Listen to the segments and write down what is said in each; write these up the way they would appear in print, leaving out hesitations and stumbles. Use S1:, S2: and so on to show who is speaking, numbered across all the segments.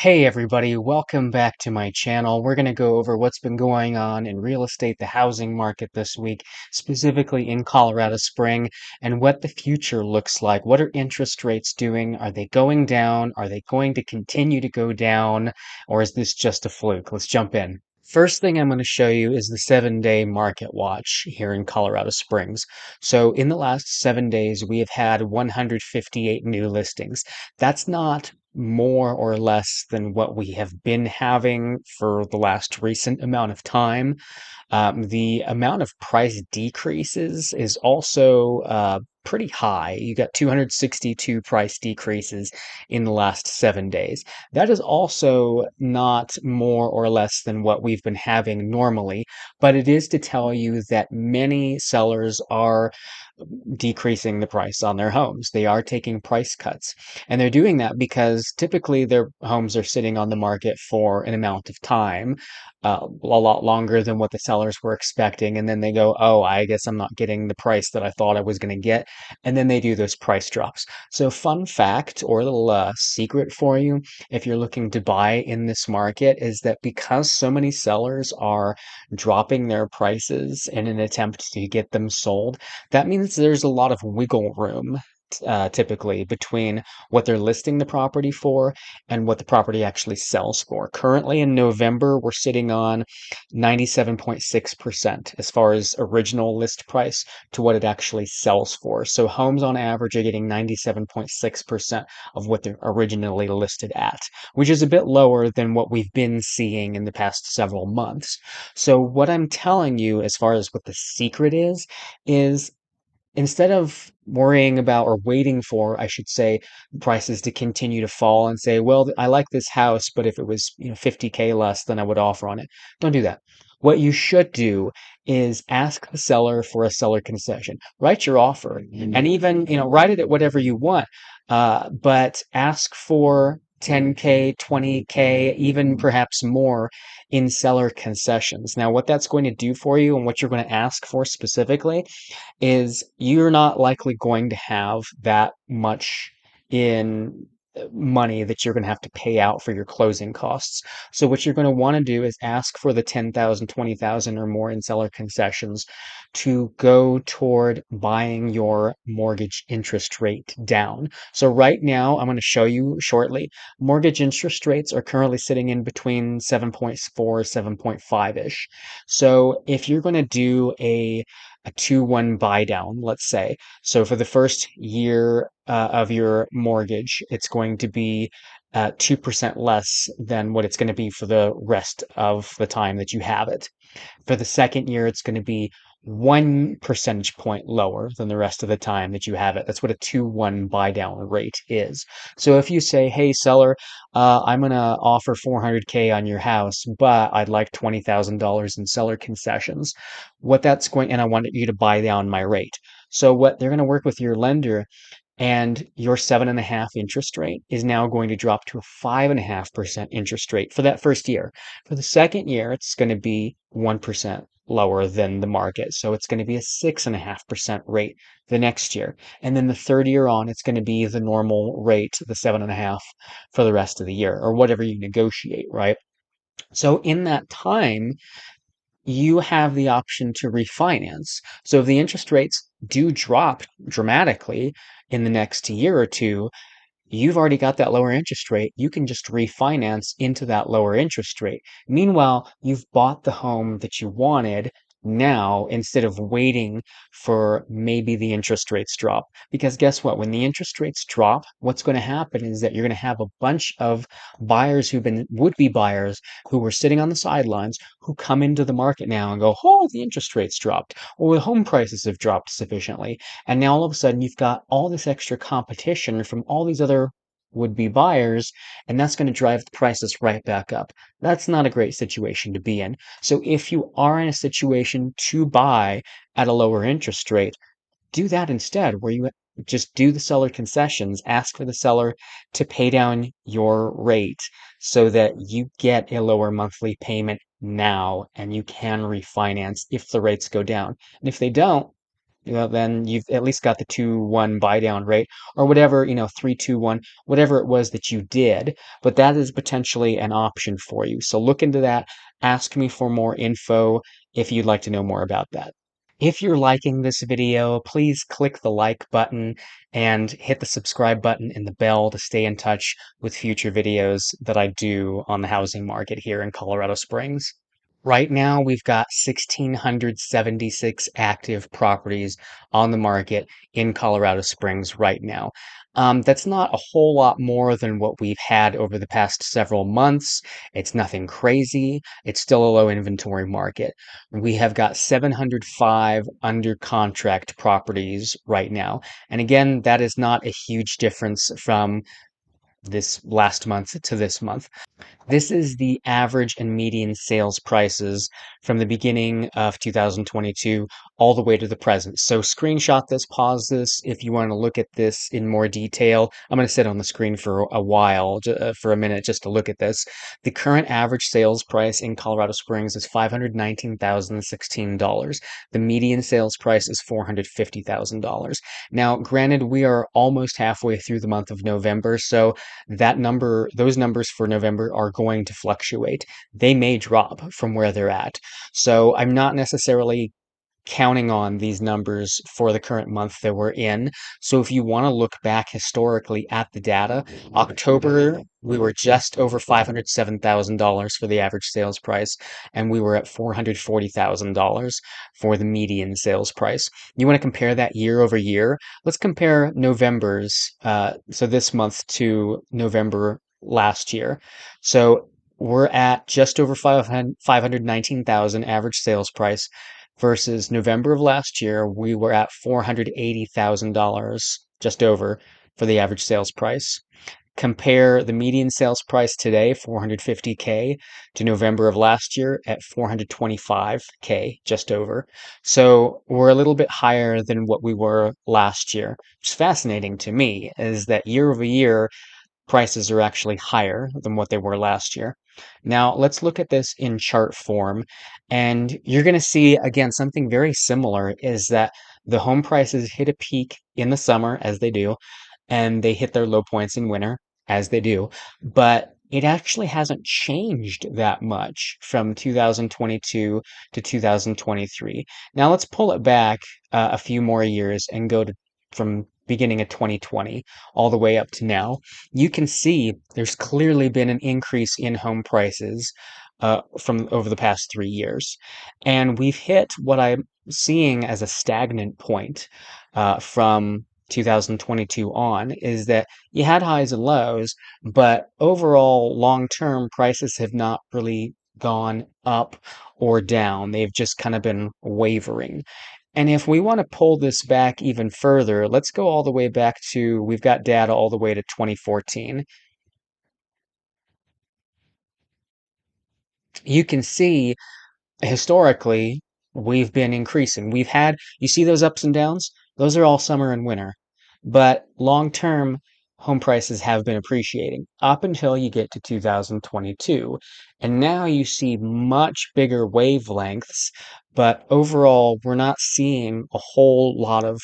S1: Hey everybody, welcome back to my channel. We're going to go over what's been going on in real estate, the housing market this week, specifically in Colorado Spring, and what the future looks like. What are interest rates doing? Are they going down? Are they going to continue to go down? Or is this just a fluke? Let's jump in. First thing I'm going to show you is the 7-day market watch here in Colorado Springs. So in the last 7 days, we have had 158 new listings. That's not more or less than what we have been having for the last recent amount of time. The amount of price decreases is also pretty high. You got 262 price decreases in the last 7 days. That is also not more or less than what we've been having normally, but it is to tell you that many sellers are decreasing the price on their homes. They are taking price cuts. And they're doing that because typically their homes are sitting on the market for an amount of time, a lot longer than what the sellers were expecting. And then they go, oh, I guess I'm not getting the price that I thought I was going to get. And then they do those price drops. So, fun fact or a little secret for you, if you're looking to buy in this market, is that because so many sellers are dropping their prices in an attempt to get them sold, that means there's a lot of wiggle room, typically, between what they're listing the property for and what the property actually sells for. Currently in November, we're sitting on 97.6% as far as original list price to what it actually sells for. So homes on average are getting 97.6% of what they're originally listed at, which is a bit lower than what we've been seeing in the past several months. So what I'm telling you as far as what the secret is instead of worrying about or waiting for, I should say, prices to continue to fall and say, well, I like this house, but if it was, 50K less than I would offer on it. Don't do that. What you should do is ask the seller for a seller concession. Write your offer and even, write it at whatever you want. But ask for 10K, 20K, even perhaps more in seller concessions. Now, what that's going to do for you and what you're going to ask for specifically is you're not likely going to have that much in money that you're going to have to pay out for your closing costs. So what you're going to want to do is ask for the 10,000, 20,000 or more in seller concessions to go toward buying your mortgage interest rate down. So right now, I'm going to show you shortly, mortgage interest rates are currently sitting in between 7.4, 7.5-ish. So if you're going to do a 2-1 buy down, let's say. So for the first year of your mortgage, it's going to be 2% less than what it's going to be for the rest of the time that you have it. For the second year, it's going to be 1 percentage point lower than the rest of the time that you have it. That's what a 2-1 buy down rate is. So if you say, hey, seller, I'm going to offer 400K on your house, but I'd like $20,000 in seller concessions, what that's going, and I want you to buy down my rate. So what they're going to work with your lender, and your 7.5 interest rate is now going to drop to a 5.5% interest rate for that first year. For the second year, it's going to be 1% lower than the market. So it's going to be a 6.5% rate the next year. And then the third year on, it's going to be the normal rate, the 7.5 for the rest of the year, or whatever you negotiate, right? So in that time, you have the option to refinance. So if the interest rates do drop dramatically in the next year or two, you've already got that lower interest rate. You can just refinance into that lower interest rate. Meanwhile, you've bought the home that you wanted now instead of waiting for maybe the interest rates drop. Because guess what? When the interest rates drop, what's going to happen is that you're going to have a bunch of buyers who've been would-be buyers who were sitting on the sidelines who come into the market now and go, oh, the interest rates dropped, or the home prices have dropped sufficiently. And now all of a sudden you've got all this extra competition from all these other would-be buyers, and that's going to drive the prices right back up. That's not a great situation to be in. So if you are in a situation to buy at a lower interest rate, do that instead, where you just do the seller concessions, ask for the seller to pay down your rate so that you get a lower monthly payment now and you can refinance if the rates go down. And if they don't, then you've at least got the 2-1 buy down rate or whatever, 3-2-1, whatever it was that you did. But that is potentially an option for you. So look into that. Ask me for more info if you'd like to know more about that. If you're liking this video, please click the like button and hit the subscribe button and the bell to stay in touch with future videos that I do on the housing market here in Colorado Springs. Right now, we've got 1,676 active properties on the market in Colorado Springs right now. That's not a whole lot more than what we've had over the past several months. It's nothing crazy. It's still a low inventory market. We have got 705 under contract properties right now. And again, that is not a huge difference from this last month to this month. This is the average and median sales prices from the beginning of 2022 all the way to the present. So screenshot this, pause this if you want to look at this in more detail. I'm going to sit on the screen for a while, for a minute, just to look at this. The current average sales price in Colorado Springs is $519,016. The median sales price is $450,000. Now, granted, we are almost halfway through the month of November, so those numbers for November are going to fluctuate. They may drop from where they're at. So I'm not necessarily counting on these numbers for the current month that we're in. So if you want to look back historically at the data, October, we were just over $507,000 for the average sales price, and we were at $440,000 for the median sales price. You want to compare that year over year? Let's compare so this month to November last year. So we're at just over 519,000 average sales price versus November of last year, we were at $480,000, just over, for the average sales price. Compare the median sales price today, 450K, to November of last year at 425K, just over. So we're a little bit higher than what we were last year. What's fascinating to me is that year over year, prices are actually higher than what they were last year. Now, let's look at this in chart form, and you're going to see again something very similar is that the home prices hit a peak in the summer, as they do, and they hit their low points in winter, as they do, but it actually hasn't changed that much from 2022 to 2023. Now let's pull it back a few more years and go to from beginning of 2020 all the way up to now. You can see there's clearly been an increase in home prices from over the past 3 years. And we've hit what I'm seeing as a stagnant point from 2022 on is that you had highs and lows, but overall, long term prices have not really gone up or down. They've just kind of been wavering. And if we want to pull this back even further, let's go all the way back to, we've got data all the way to 2014. You can see historically, we've been increasing. You see those ups and downs? Those are all summer and winter. But long term, home prices have been appreciating up until you get to 2022. And now you see much bigger wavelengths, but overall, we're not seeing a whole lot of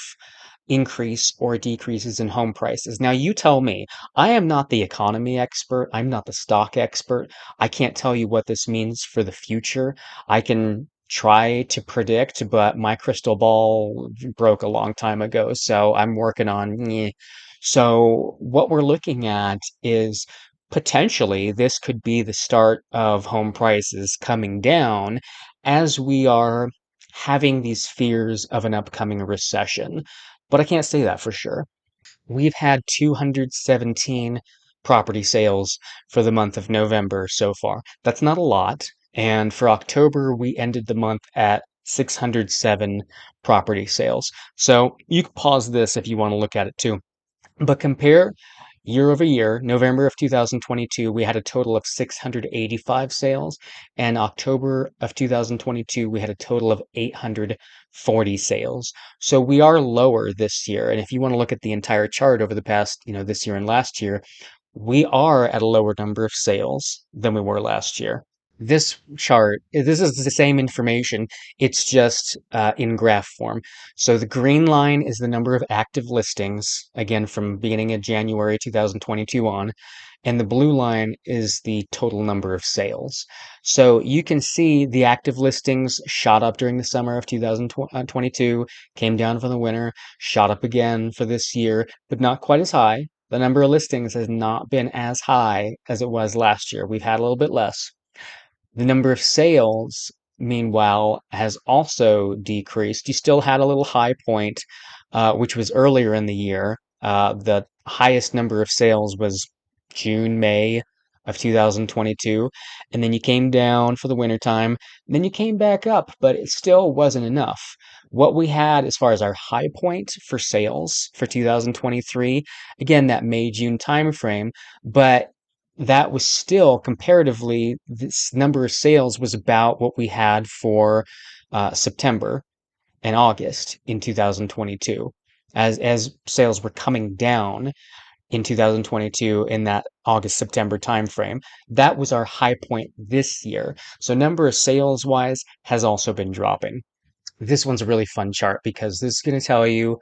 S1: increase or decreases in home prices. Now, you tell me, I am not the economy expert. I'm not the stock expert. I can't tell you what this means for the future. I can try to predict, but my crystal ball broke a long time ago, so I'm working on. So, what we're looking at is potentially this could be the start of home prices coming down as we are having these fears of an upcoming recession, but I can't say that for sure. We've had 217 property sales for the month of November so far. That's not a lot. And for October, we ended the month at 607 property sales. So you can pause this if you want to look at it too. But compare year over year, November of 2022, we had a total of 685 sales, and October of 2022, we had a total of 840 sales. So we are lower this year. And if you want to look at the entire chart over the past, this year and last year, we are at a lower number of sales than we were last year. This chart, this is the same information, it's just in graph form. So the green line is the number of active listings, again, from beginning of January 2022 on, and the blue line is the total number of sales. So you can see the active listings shot up during the summer of 2022, came down for the winter, shot up again for this year, but not quite as high. The number of listings has not been as high as it was last year. We've had a little bit less. The number of sales, meanwhile, has also decreased. You still had a little high point, which was earlier in the year. The highest number of sales was June, May of 2022. And then you came down for the winter time. Then you came back up, but it still wasn't enough. What we had as far as our high point for sales for 2023, again, that May, June timeframe, but that was still comparatively, this number of sales was about what we had for September and August in 2022. As sales were coming down in 2022 in that August September timeframe, that was our high point this year. So number of sales wise has also been dropping. This one's a really fun chart because this is going to tell you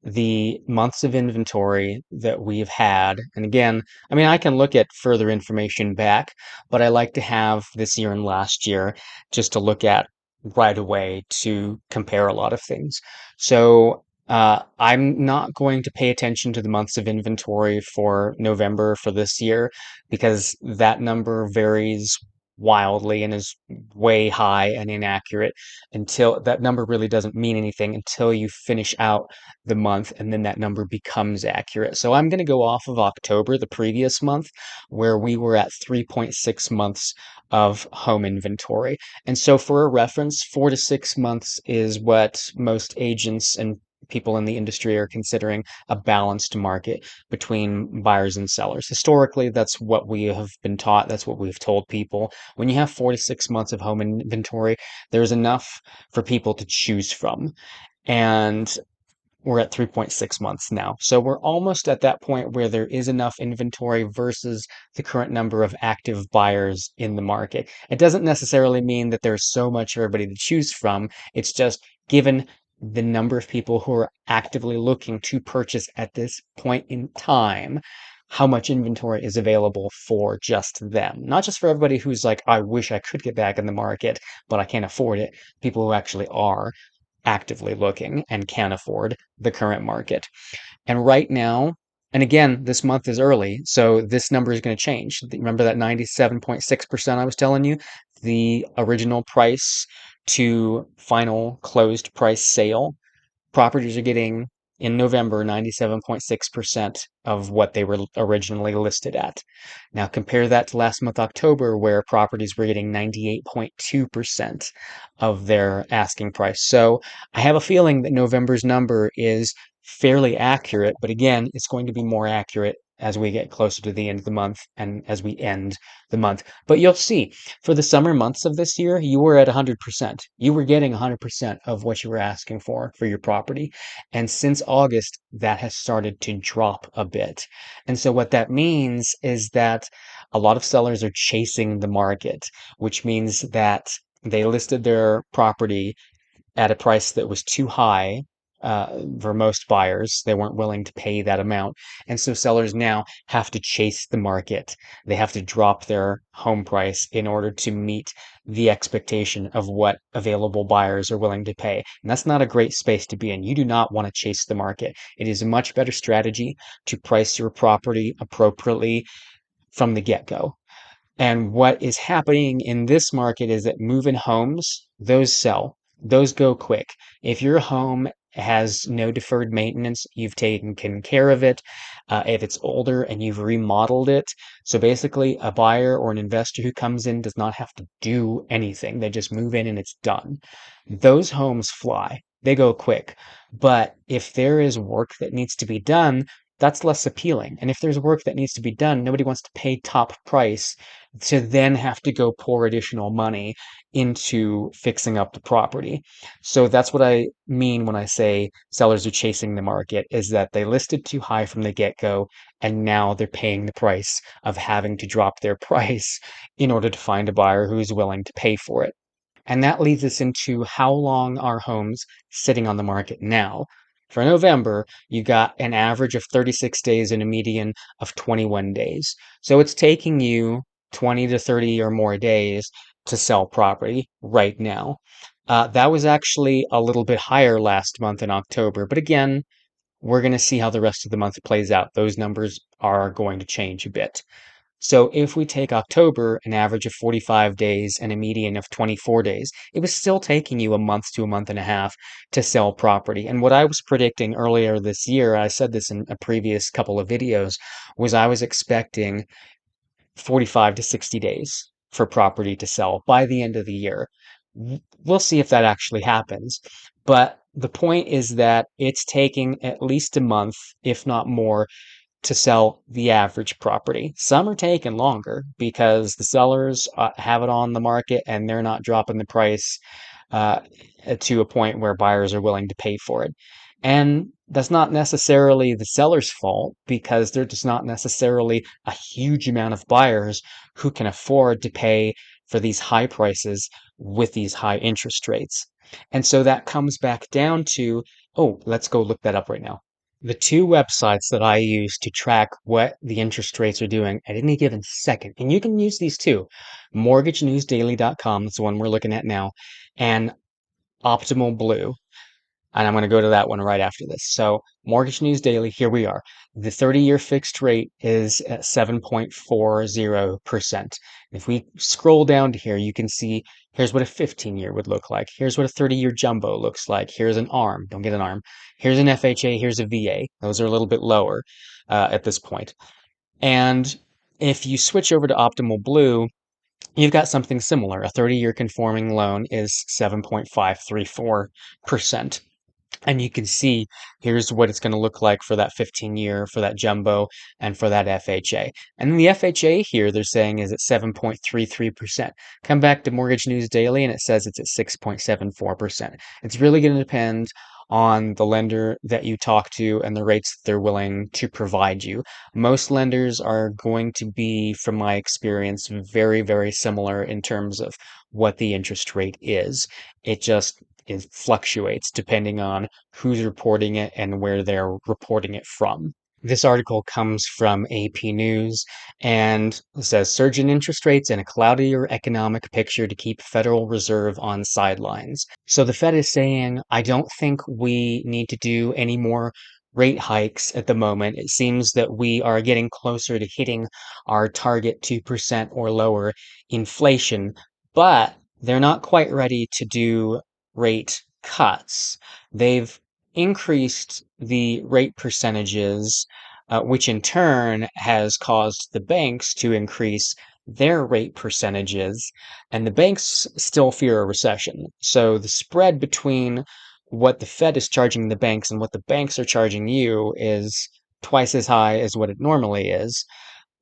S1: the months of inventory that we've had. And again, I mean, I can look at further information back, but I like to have this year and last year just to look at right away to compare a lot of things. So I'm not going to pay attention to the months of inventory for November for this year because that number varies wildly and is way high and inaccurate until that number really doesn't mean anything until you finish out the month, and then that number becomes accurate. So I'm going to go off of October, the previous month, where we were at 3.6 months of home inventory. And so for a reference, 4 to 6 months is what most agents and people in the industry are considering a balanced market between buyers and sellers. Historically, that's what we have been taught. That's what we've told people. When you have 4 to 6 months of home inventory, there's enough for people to choose from. And we're at 3.6 months now. So we're almost at that point where there is enough inventory versus the current number of active buyers in the market. It doesn't necessarily mean that there's so much for everybody to choose from. It's just given the number of people who are actively looking to purchase at this point in time, how much inventory is available for just them. Not just for everybody who's like, I wish I could get back in the market, but I can't afford it. People who actually are actively looking and can afford the current market. And right now, and again, this month is early, so this number is going to change. Remember that 97.6% I was telling you? The original price to final closed price sale properties are getting in November 97.6% of what they were originally listed at. Now compare that to last month, October, where properties were getting 98.2% of their asking price. So I have a feeling that November's number is fairly accurate, but again, it's going to be more accurate as we get closer to the end of the month and as we end the month. But you'll see, for the summer months of this year, you were at 100%. You were getting 100% of what you were asking for your property. And since August, that has started to drop a bit. And so what that means is that a lot of sellers are chasing the market, which means that they listed their property at a price that was too high for most buyers. They weren't willing to pay that amount. And so sellers now have to chase the market. They have to drop their home price in order to meet the expectation of what available buyers are willing to pay. And that's not a great space to be in. You do not want to chase the market. It is a much better strategy to price your property appropriately from the get-go. And what is happening in this market is that move-in homes, those sell. Those go quick. If your home has no deferred maintenance, you've taken care of it. If it's older and you've remodeled it, so basically a buyer or an investor who comes in does not have to do anything. They just move in and it's done. Those homes fly. They go quick. But if there is work that needs to be done, that's less appealing. And if there's work that needs to be done, nobody wants to pay top price to then have to go pour additional money into fixing up the property. So that's what I mean when I say sellers are chasing the market, is that they listed too high from the get-go, and now they're paying the price of having to drop their price in order to find a buyer who's willing to pay for it. And that leads us into how long are homes sitting on the market now. For November, you got an average of 36 days and a median of 21 days. So it's taking you 20 to 30 or more days to sell property right now. That was actually a little bit higher last month in October, but again, we're going to see how the rest of the month plays out. Those numbers are going to change a bit. So if we take October, an average of 45 days and a median of 24 days, it was still taking you a month to a month and a half to sell property. And what I was predicting earlier this year, I said this in a previous couple of videos, was I was expecting 45 to 60 days for property to sell by the end of the year. We'll see if that actually happens. But the point is that it's taking at least a month, if not more, to sell the average property. Some are taking longer because the sellers have it on the market and they're not dropping the price uh, to a point where buyers are willing to pay for it. And that's not necessarily the seller's fault because there's just not necessarily a huge amount of buyers who can afford to pay for these high prices with these high interest rates. And so that comes back down to, oh, let's go look that up right now. The two websites that I use to track what the interest rates are doing at any given second, and you can use these too, mortgagenewsdaily.com, that's the one we're looking at now, and Optimal Blue. And I'm going to go to that one right after this. So, Mortgage News Daily, here we are. The 30-year fixed rate is at 7.40%. If we scroll down to here, you can see here's what a 15-year would look like. Here's what a 30-year jumbo looks like. Here's an ARM. Don't get an ARM. Here's an FHA. Here's a VA. Those are a little bit lower at this point. And if you switch over to Optimal Blue, you've got something similar. A 30-year conforming loan is 7.534%. And you can see here's what it's going to look like for that 15-year, for that jumbo, and for that FHA. And then the FHA here, they're saying is at 7.33%. Come back to Mortgage News Daily, and it says it's at 6.74%. It's really going to depend on the lender that you talk to and the rates that they're willing to provide you. Most lenders are going to be, from my experience, very, very similar in terms of what the interest rate is. It just it fluctuates depending on who's reporting it and where they're reporting it from. This article comes from AP News and says surge in interest rates and a cloudier economic picture to keep Federal Reserve on sidelines. So the Fed is saying, I don't think we need to do any more rate hikes at the moment. It seems that we are getting closer to hitting our target 2% or lower inflation, but they're not quite ready to do rate cuts. They've increased the rate percentages, which in turn has caused the banks to increase their rate percentages, and the banks still fear a recession. So the spread between what the Fed is charging the banks and what the banks are charging you is twice as high as what it normally is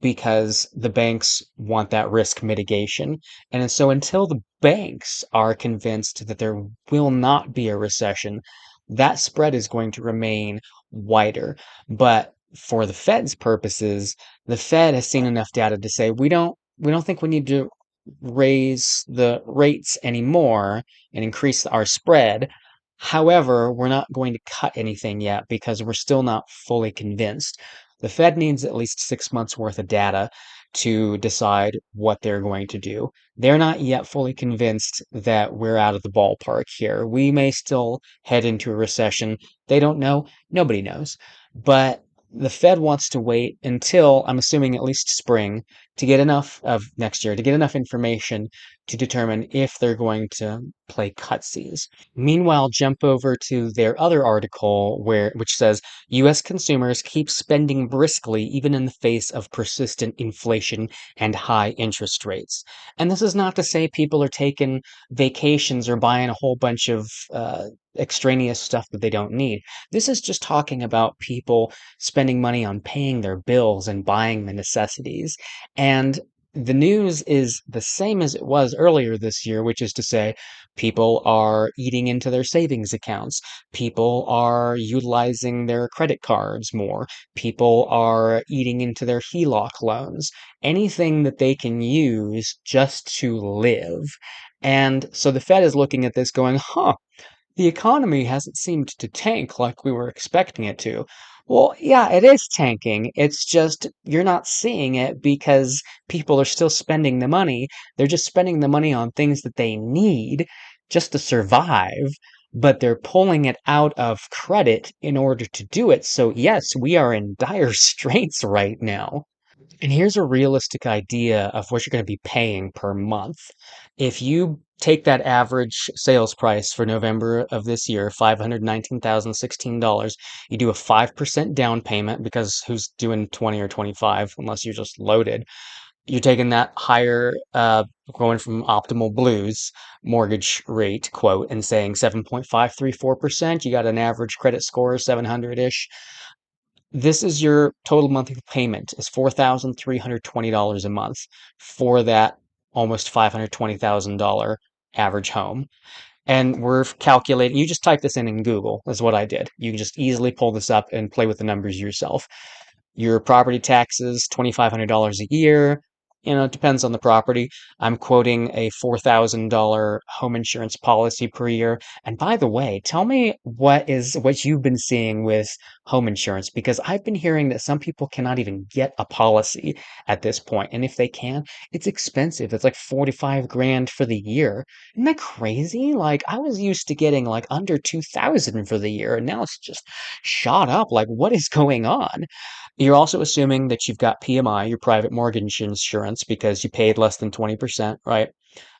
S1: because the banks want that risk mitigation. And so until the banks are convinced that there will not be a recession, that spread is going to remain wider. But for the Fed's purposes, the Fed has seen enough data to say we don't think we need to raise the rates anymore and increase our spread. However, we're not going to cut anything yet because we're still not fully convinced. The Fed needs at least 6 months worth of data to decide what they're going to do. They're not yet fully convinced that we're out of the ballpark here. We may still head into a recession. They don't know. Nobody knows. But the Fed wants to wait until, I'm assuming at least spring, to get enough of next year, to get enough information to determine if they're going to play cutsies. Meanwhile, jump over to their other article which says US consumers keep spending briskly even in the face of persistent inflation and high interest rates. And this is not to say people are taking vacations or buying a whole bunch of extraneous stuff that they don't need. This is just talking about people spending money on paying their bills and buying the necessities. And The news is the same as it was earlier this year, which is to say, people are eating into their savings accounts. People are utilizing their credit cards more. People are eating into their HELOC loans. Anything that they can use just to live. And so the Fed is looking at this going, huh, the economy hasn't seemed to tank like we were expecting it to. Well, yeah, it is tanking. It's just you're not seeing it because people are still spending the money. They're just spending the money on things that they need just to survive, but they're pulling it out of credit in order to do it. So, yes, we are in dire straits right now. And here's a realistic idea of what you're going to be paying per month. If you take that average sales price for November of this year, $519,016, you do a 5% down payment because who's doing 20 or 25 unless you're just loaded. You're taking that higher, going from Optimal Blues mortgage rate quote and saying 7.534%. You got an average credit score of 700-ish. This is your total monthly payment is $4,320 a month for that almost $520,000 average home. And we're calculating, you just type this in Google, is what I did. You can just easily pull this up and play with the numbers yourself. Your property taxes, $2,500 a year. It depends on the property. I'm quoting a $4,000 home insurance policy per year. And by the way, tell me what you've been seeing with home insurance because I've been hearing that some people cannot even get a policy at this point. And if they can, it's expensive. It's like 45 grand for the year. Isn't that crazy? Like I was used to getting like under 2,000 for the year and now it's just shot up. Like what is going on? You're also assuming that you've got PMI, your private mortgage insurance, because you paid less than 20%, right?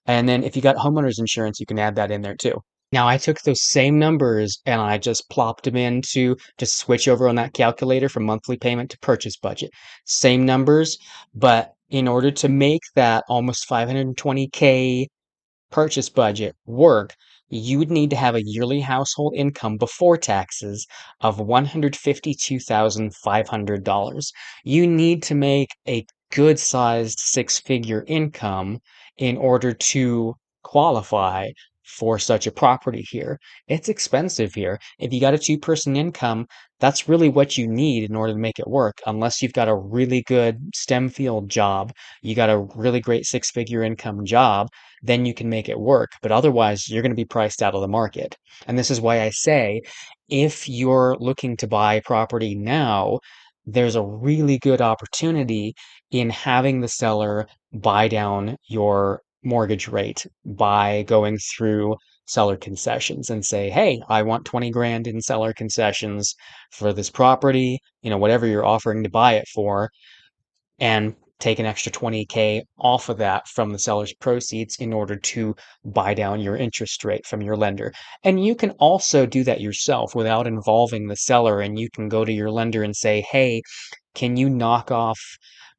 S1: And then if you got homeowners insurance, you can add that in there too. Now, I took those same numbers and I just plopped them into to switch over on that calculator from monthly payment to purchase budget. Same numbers, but in order to make that almost 520K purchase budget work, you would need to have a yearly household income before taxes of $152,500. You need to make a good sized six-figure income in order to qualify for such a property here. It's expensive here. If you got a two-person income, that's really what you need in order to make it work, unless you've got a really good STEM field job, you got a really great six-figure income job, then you can make it work. But otherwise, you're going to be priced out of the market. And this is why I say if you're looking to buy property now, there's a really good opportunity in having the seller buy down your mortgage rate by going through seller concessions and say, hey, I want 20 grand in seller concessions for this property, whatever you're offering to buy it for and take an extra 20K off of that from the seller's proceeds in order to buy down your interest rate from your lender. And you can also do that yourself without involving the seller. And you can go to your lender and say, hey, can you knock off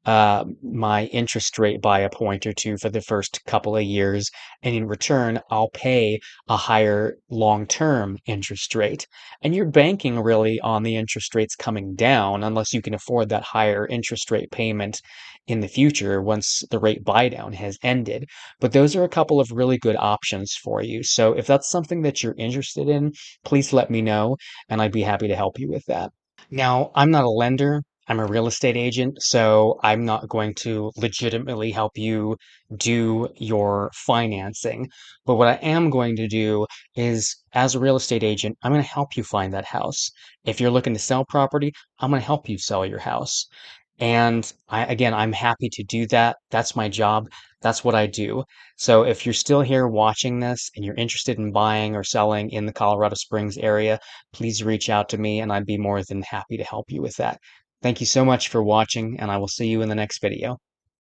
S1: my interest rate by a point or two for the first couple of years? And in return, I'll pay a higher long-term interest rate. And you're banking really on the interest rates coming down unless you can afford that higher interest rate payment in the future once the rate buy down has ended. But those are a couple of really good options for you. So if that's something that you're interested in, please let me know, and I'd be happy to help you with that. Now, I'm not a lender. I'm a real estate agent, so I'm not going to legitimately help you do your financing. But what I am going to do is, as a real estate agent, I'm going to help you find that house. If you're looking to sell property, I'm going to help you sell your house. And again, I'm happy to do that. That's my job. That's what I do. So if you're still here watching this and you're interested in buying or selling in the Colorado Springs area, please reach out to me and I'd be more than happy to help you with that. Thank you so much for watching, and I will see you in the next video.